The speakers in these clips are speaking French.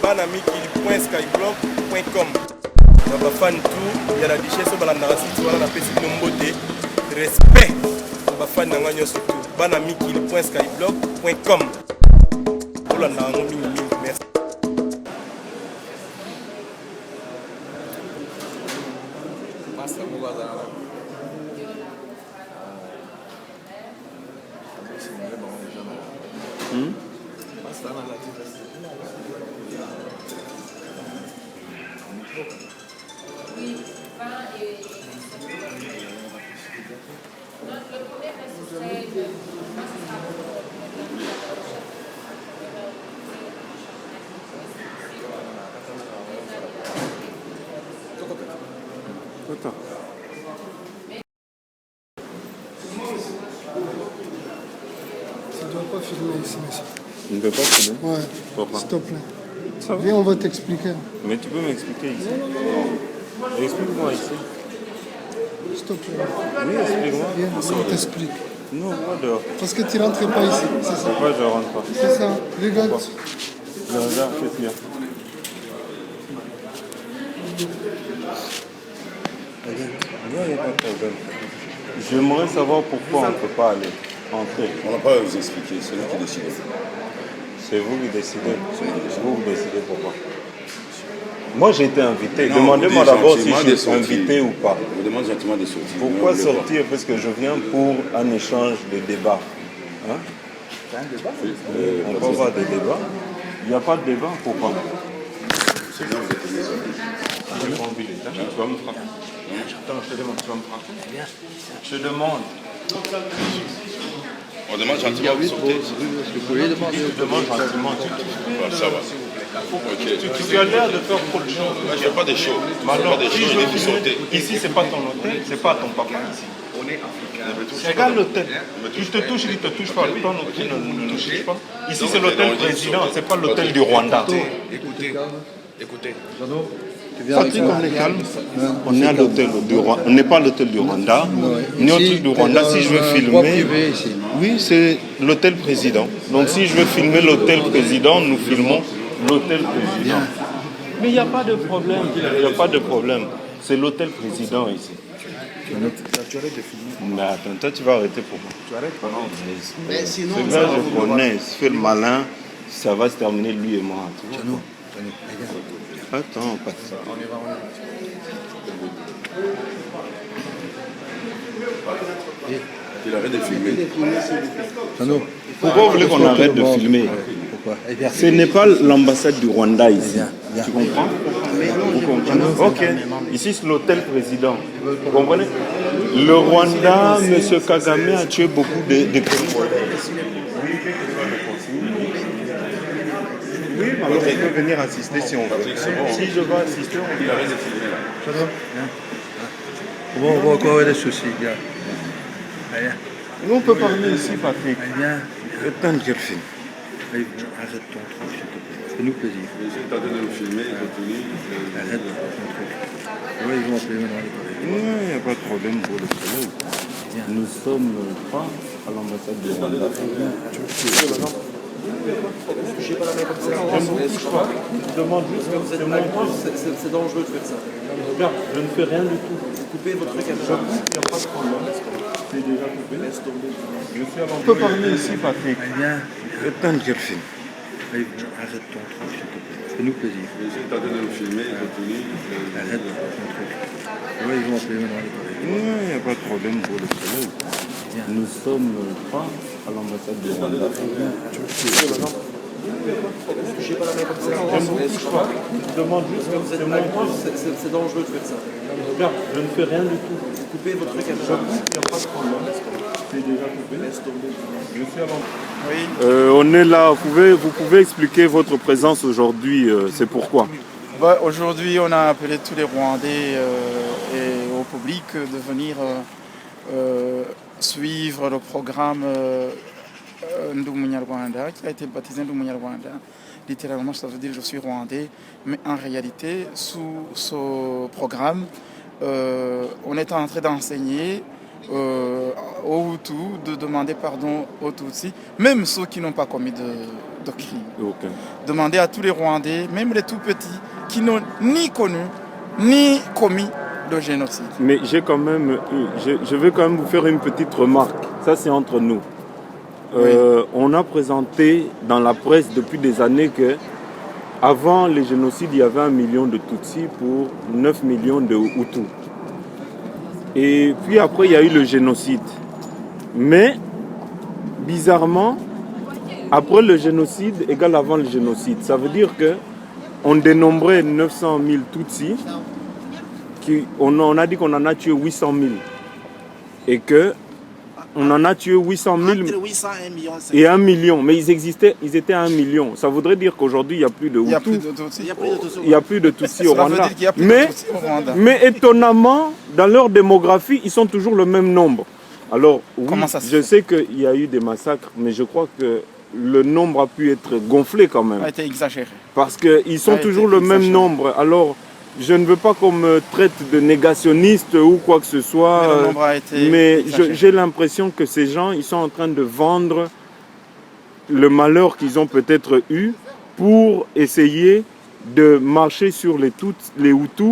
banamikili.skyblock.com. Bafan tout, il y a la richesse au balandarasi, tu vois la peste de beauté, respect. Bafan n'angagno surtout banamikili.skyblock.com. Pour la merci. Oui, vin et le premier ce serait moi ce sera Attends. Tu ne dois pas filmer ici, monsieur. Tu ne peux pas filmer? Ouais. Pourquoi? S'il te plaît. Ça va? Viens, on va t'expliquer. Mais tu peux m'expliquer ici? Non. Explique-moi ici. S'il te plaît. Oui, explique-moi. Viens, on t'explique. Non, pas dehors. Parce que tu ne rentres pas ici, c'est ça? Pourquoi je ne rentre pas? C'est ça. Regarde. Je regarde, qu'est-ce qu'il y a? Il n'y a pas de problème. J'aimerais savoir pourquoi on ne peut pas aller entrer. On n'a pas à vous expliquer, c'est nous qui décidons. C'est vous qui décidez. Vous décidez pourquoi. Moi j'ai été invité. Demandez-moi d'abord si je suis invité ou pas. Je vous demande gentiment de sortir. Pourquoi sortir? Parce que je viens pour un échange de débat. Hein? On peut avoir des débats. Il n'y a pas de débat, pourquoi? C'est bien, vous êtes les autres. J'ai pas envie d'être là. Tu vas me frapper. Attends, je te demande, tu vas me frapper? Je te demande. On demande gentiment de sortir. Je te demande gentiment. Ça va. Tu as l'air de faire trop de choses. Je ne fais pas des shows. Maintenant, Si je vais vous sortir. Ici, c'est pas ton hôtel, c'est pas ton papa ici. On est africain. Regarde l'hôtel. Il te touche, il te touche pas. Ton hôtel ne touche pas. Ici, c'est l'hôtel président, c'est pas l'hôtel du Rwanda. Écoutez. Patrick, on est calme. On est à l'hôtel du Rwanda. On n'est pas à l'hôtel du Rwanda, ni au truc du Rwanda. Si je veux filmer, oui, c'est l'hôtel président. Donc, si je veux filmer l'hôtel président, nous filmons l'hôtel président. Mais il n'y a pas de problème. Il n'y a pas de problème. C'est l'hôtel président ici. Tu arrêtes de filmer. Mais attends, toi, tu vas arrêter pour moi. Tu arrêtes pas. Mais sinon, ce gars, je connais. Il fait le malin. Ça va se terminer, lui et moi. Tu vois. Attends, pas ça. On y va, Il arrête de filmer. Pourquoi vous voulez qu'on arrête de filmer? Ce n'est pas l'ambassade du Rwanda ici. Tu comprends? Vous comprenez? Ok. Ici, c'est l'hôtel président. Vous comprenez? Le Rwanda, M. Kagame a tué beaucoup de Congolais. Oui, alors on peut venir assister si on veut. Si je veux assister, on peut arrêter de filmer là. On va encore avoir des soucis, gars. Nous, on peut parler ici, Patrick. Viens. Attends, je filme. Arrête ton truc, s'il te plaît. Fais-nous plaisir. J'ai tenté de nous filmer, continue. Arrête ton truc. Oui, ils vont appeler maintenant. Il n'y a pas de problème pour le soleil. Nous sommes pas à l'ambassade du Rwanda. Je sais pas la main comme ça. Je demande juste que vous êtes d'accord. C'est dangereux de faire ça. Regarde, je ne fais rien du tout. Coupez votre caméra. Il n'y a pas de problème. C'est déjà coupé. On peut parler ici, Patrick. Viens. Attends, je filme. Arrête ton truc, s'il te plaît. Fais-nous plaisir. J'ai tenté de nous filmer, continue. Arrête ton truc. Oui, ils vont appeler maintenant. Il n'y a pas de problème pour le soleil. Nous sommes pas à l'ambassade du Rwanda. Je sais pas la main comme ça. Je demande juste que vous êtes d'accord. C'est dangereux de faire ça. Regarde, je ne fais rien du tout. Coupez votre caméra. Il n'y a pas de problème. C'est déjà coupé. Je suis à l'endroit. On est là. Vous pouvez expliquer votre présence aujourd'hui. C'est pourquoi? Aujourd'hui, on a appelé tous les Rwandais et au public de venir suivre le programme Ndumunyarwanda, qui a été baptisé Ndumunyarwanda. Littéralement, ça veut dire je suis rwandais, mais en réalité, sous ce programme, on est en train d'enseigner aux Hutus, de demander pardon aux Tutsis, même ceux qui n'ont pas commis de crimes. Ok. Demander à tous les Rwandais, même les tout petits, qui n'ont ni connu, ni commis de génocide. Mais j'ai quand même, je vais quand même vous faire une petite remarque. Ça, c'est entre nous. On a présenté dans la presse depuis des années que avant les génocides, il y avait 1 million de Tutsis pour 9 millions de Hutus. Et puis après, il y a eu le génocide. Mais, bizarrement, après le génocide égale avant le génocide. Ça veut dire qu'on dénombrait 900 000 Tutsis. On a dit qu'on en a tué 800 000. Et qu'on en a tué 800 000 Entre 800 et 1 million. et 1 million. Mais ils étaient à 1 million. Ça voudrait dire qu'aujourd'hui, il n'y a plus de Hutus. Il n'y a plus de Tutsis au Rwanda. Mais étonnamment, dans leur démographie, ils sont toujours le même nombre. Alors, oui, je sais qu'il y a eu des massacres, mais je crois que le nombre a pu être gonflé quand même. A été exagéré. Parce qu'ils sont toujours le même nombre. Alors, je ne veux pas qu'on me traite de négationniste ou quoi que ce soit. Mais le nombre a été mais j'ai l'impression que ces gens, ils sont en train de vendre le malheur qu'ils ont peut-être eu pour essayer de marcher sur les Hutus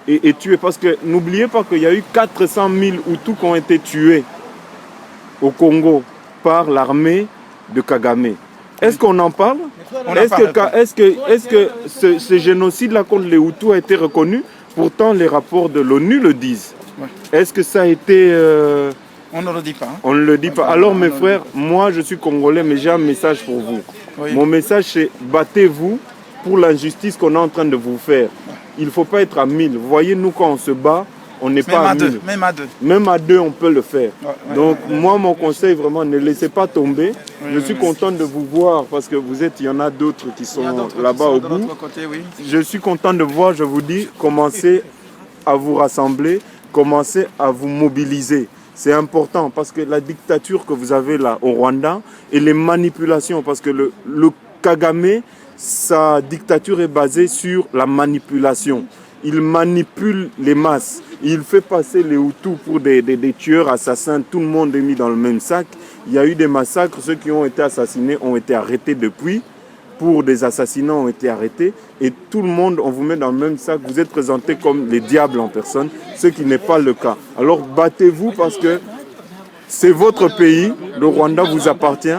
et tuer. Parce que n'oubliez pas qu'il y a eu 400 000 Hutus qui ont été tués au Congo par l'armée de Kagame. Est-ce qu'on en parle? Est-ce que ce génocide-là contre les Hutus a été reconnu? Pourtant, les rapports de l'ONU le disent. Ouais. Est-ce que ça a été... On ne le dit pas. Hein. On ne le dit pas. Alors, mes frères, moi, je suis congolais, mais j'ai un message pour vous. Oui. Mon message, c'est battez-vous pour l'injustice qu'on est en train de vous faire. Il ne faut pas être à 1000. Vous voyez, nous, quand on se bat, on n'est pas à 1000. Même à deux. Même à 2, on peut le faire. Donc, ouais. moi, mon conseil, vraiment, ne laissez pas tomber. Je suis content de vous voir parce que il y en a d'autres qui sont là-bas au bout. Côté, oui. Je suis content de voir, je vous dis, commencez à vous rassembler, commencez à vous mobiliser. C'est important parce que la dictature que vous avez là au Rwanda et les manipulations, parce que le Kagame, sa dictature est basée sur la manipulation. Il manipule les masses. Il fait passer les Hutus pour des tueurs, assassins. Tout le monde est mis dans le même sac. Il y a eu des massacres. Ceux qui ont été assassinés ont été arrêtés depuis. Pour des assassinats ont été arrêtés. Et tout le monde, on vous met dans le même sac. Vous êtes présentés comme les diables en personne, ce qui n'est pas le cas. Alors battez-vous parce que c'est votre pays. Le Rwanda vous appartient.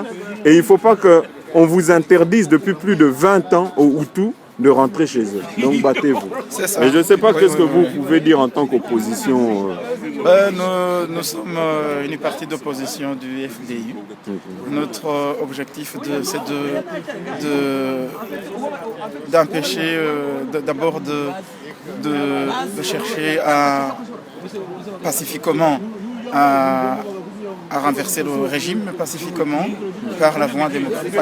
Et il ne faut pas qu'on vous interdise depuis plus de 20 ans aux Hutus de rentrer chez eux. Donc battez-vous. Mais je ne sais pas qu'est-ce que vous pouvez dire en tant qu'opposition. Nous sommes une partie d'opposition du FDI. Notre objectif, c'est d'empêcher d'abord de chercher à pacifiquement à renverser le régime pacifiquement par la voie démocratique,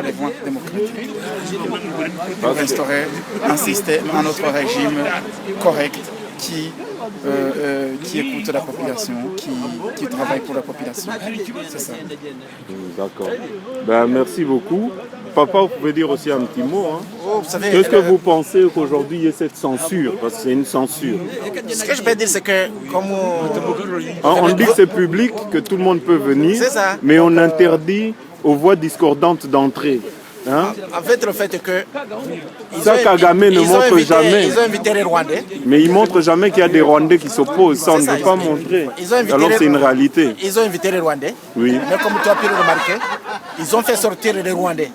pour instaurer un système, un autre régime correct qui écoute la population, qui travaille pour la population. C'est ça. D'accord. Ben, merci beaucoup. Papa, vous pouvez dire aussi un petit mot. Hein. Oh, vous savez, qu'est-ce que vous pensez qu'aujourd'hui il y ait cette censure? Parce que c'est une censure. Ce que je peux dire, c'est que comme on dit que c'est public, que tout le monde peut venir, mais on interdit aux voix discordantes d'entrer. Hein? En fait, le fait est que ça, Kagame ne montre jamais. Ils ont invité les Rwandais. Mais il ne montre jamais qu'il y a des Rwandais qui s'opposent. Ça, on ne veut pas montrer. Alors c'est une réalité. Ils ont invité les Rwandais. Oui. Mais comme tu as pu le remarquer, ils ont fait sortir les Rwandais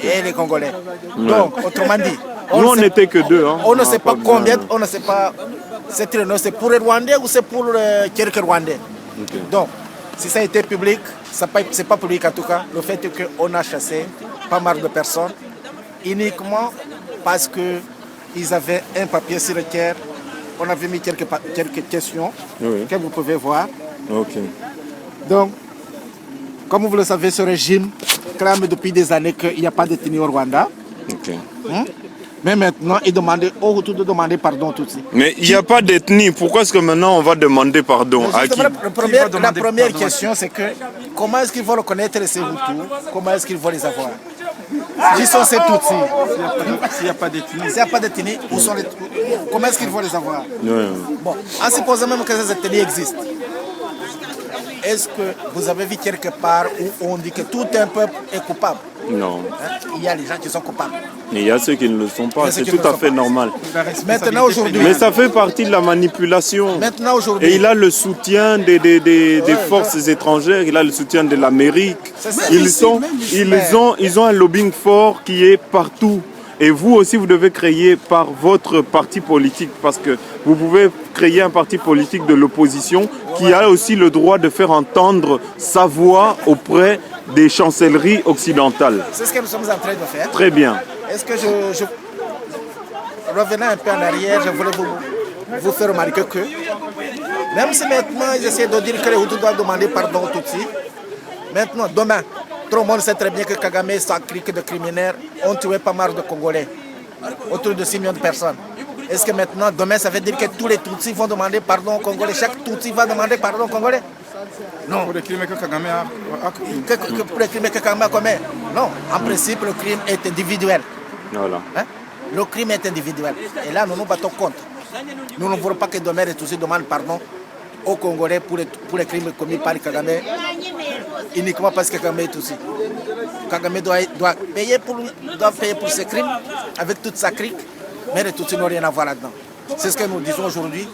et les Congolais. Ouais. Donc, autrement dit, nous, on n'était que deux. Hein. On ne sait pas combien, on ne sait pas. C'est pour les Rwandais ou c'est pour quelques Rwandais. Okay. Donc, si ça a été public, ce n'est pas public en tout cas, le fait qu'on a chassé pas mal de personnes, uniquement parce qu'ils avaient un papier sur lequel on avait mis quelques questions que vous pouvez voir. Okay. Donc, comme vous le savez, ce régime clame depuis des années qu'il n'y a pas d'ethnie au Rwanda. Okay. Mais maintenant, il demande aux Hutus de demander pardon tout de suite. Mais il n'y a pas d'ethnie. Pourquoi est-ce que maintenant on va demander pardon à qui? La première question, c'est que comment est-ce qu'ils vont reconnaître ces Hutus? Comment est-ce qu'ils vont les avoir? Qui sont ces Tutsis? S'il n'y a pas d'ethnie. S'il n'y a pas d'ethnie, comment est-ce qu'ils vont les avoir? Bon, en supposant même que ces ethnies existent, est-ce que vous avez vu quelque part où on dit que tout un peuple est coupable? Non. Hein? Il y a les gens qui sont coupables. Et il y a ceux qui ne le sont pas, c'est tout à fait normal. Maintenant, aujourd'hui. Mais ça fait partie de la manipulation. Maintenant, aujourd'hui. Et il a le soutien des forces étrangères, il a le soutien de l'Amérique. Ils ont un lobbying fort qui est partout. Et vous aussi, vous devez créer par votre parti politique, parce que vous pouvez créer un parti politique de l'opposition qui a aussi le droit de faire entendre sa voix auprès des chancelleries occidentales. C'est ce que nous sommes en train de faire. Très bien. Est-ce que revenant un peu en arrière, je voulais vous faire remarquer que même si maintenant ils essaient de dire que les Hutus doivent demander pardon aux Tutsis, maintenant, demain, tout le monde sait très bien que Kagame et sa clique de criminels ont tué pas mal de Congolais, autour de 6 millions de personnes. Est-ce que maintenant, demain, ça veut dire que tous les Tutsis vont demander pardon aux Congolais? Chaque Tutsi va demander pardon aux Congolais? Non. Pour les crimes que Kagame a commis. Pour les crimes que Kagame a commis? Non. En principe, le crime est individuel. Voilà. Hein? Le crime est individuel. Et là, nous nous battons contre. Nous ne voulons pas que demain les Tutsis demandent pardon aux Congolais pour les crimes commis par Kagame, uniquement parce que Kagame est Tutsi. Kagame doit payer pour ses crimes avec toute sa clique, mais les Tutsis n'ont rien à voir là-dedans. C'est ce que nous disons aujourd'hui.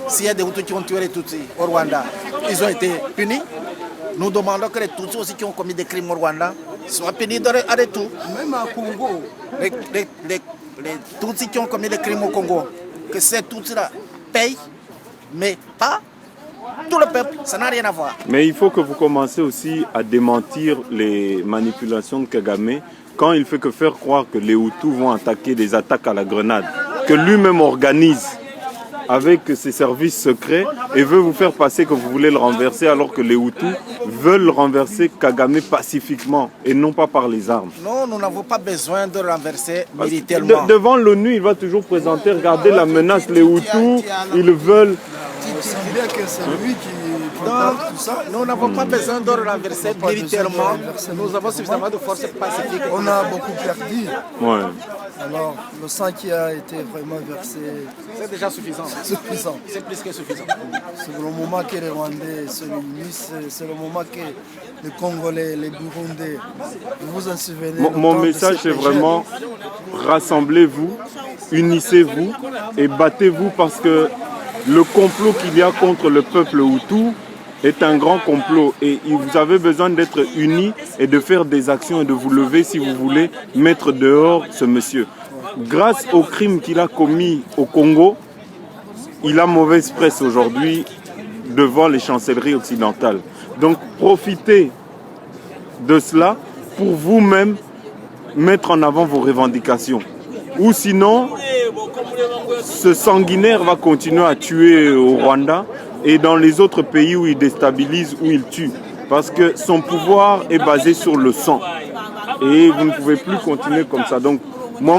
S'il y a des Hutus qui ont tué les Tutsis au Rwanda, ils ont été punis. Nous demandons que les Tutsis aussi qui ont commis des crimes au Rwanda soient punis à retour. Même à Congo. Les Tutsis qui ont commis des crimes au Congo, que ces Tutsis-là payent, mais pas tout le peuple, ça n'a rien à voir. Mais il faut que vous commenciez aussi à démentir les manipulations de Kagame quand il fait que faire croire que les Hutus vont attaquer des attaques à la grenade, que lui-même organise avec ses services secrets et veut vous faire passer que vous voulez le renverser alors que les Hutus veulent renverser Kagame pacifiquement et non pas par les armes. Non, nous n'avons pas besoin de renverser militairement. Devant l'ONU, il va toujours présenter, regardez la menace, les Hutus, ils veulent... Tu sens bien que c'est lui qui prépare tout ça. Nous n'avons pas besoin de renverser militairement. Nous avons suffisamment de forces pacifiques. On a beaucoup perdu. Ouais. Alors, le sang qui a été vraiment versé, c'est déjà suffisant. Suffisant. C'est plus que suffisant. C'est le moment que les Rwandais se réunissent, c'est le moment que les Congolais, les Burundais, vous vous en souvenez. Mon message est vraiment rassemblez-vous, unissez-vous et battez-vous parce que le complot qu'il y a contre le peuple Hutu est un grand complot et vous avez besoin d'être unis et de faire des actions et de vous lever si vous voulez mettre dehors ce monsieur. Grâce au crime qu'il a commis au Congo, il a mauvaise presse aujourd'hui devant les chancelleries occidentales. Donc profitez de cela pour vous-même mettre en avant vos revendications. Ou sinon, ce sanguinaire va continuer à tuer au Rwanda et dans les autres pays où il déstabilise, où il tue. Parce que son pouvoir est basé sur le sang. Et vous ne pouvez plus continuer comme ça. Donc